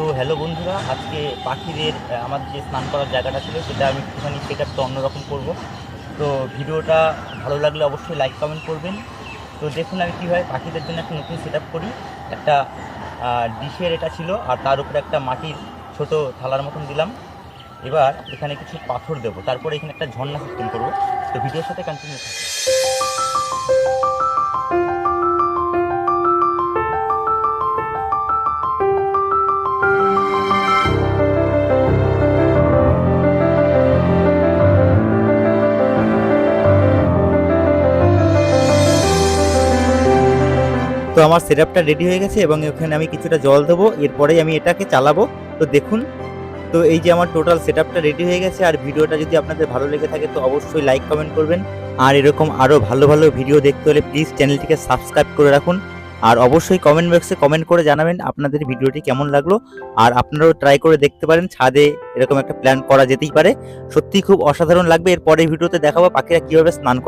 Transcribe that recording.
তো হ্যালো বন্ধুরা, আজকে পাখিদের আমার যে স্নান করার জায়গাটা ছিল সেটা আমি একটুখানি সেটআপটা অন্যরকম করব। তো ভিডিওটা ভালো লাগলে অবশ্যই লাইক কমেন্ট করবেন। তো দেখুন আমি কীভাবে পাখিদের জন্য একটা নতুন সেটআপ করি। একটা ডিশের এটা ছিল, আর তার উপরে একটা মাটির ছোট থালার মতন দিলাম। এবার এখানে কিছু পাথর দেবো, তারপরে এখানে একটা ঝর্ণা সিস্টেম করব। তো ভিডিওর সাথে কন্টিনিউ থাকবে। তো আমার সেটআপটা রেডি হয়ে গেছে এবং এখানে আমি কিছুটা জল দেবো, এরপরেই আমি এটাকে চালাবো। তো দেখুন, তো এই যে আমার টোটাল সেটআপটা রেডি হয়ে গেছে। আর ভিডিওটা যদি আপনাদের ভালো লেগে থাকে তো অবশ্যই লাইক কমেন্ট করবেন। আর এরকম আরও ভালো ভালো ভিডিও দেখতে হলে প্লিজ চ্যানেলটিকে সাবস্ক্রাইব করে রাখুন। আর অবশ্যই কমেন্ট বক্সে কমেন্ট করে জানাবেন আপনাদের ভিডিওটি কেমন লাগলো। আর আপনারাও ট্রাই করে দেখতে পারেন, ছাদে এরকম একটা প্ল্যান করা যেতেই পারে। সত্যিই খুব অসাধারণ লাগবে। এর পরের ভিডিওতে দেখাবো পাখিরা কীভাবে স্নান করে।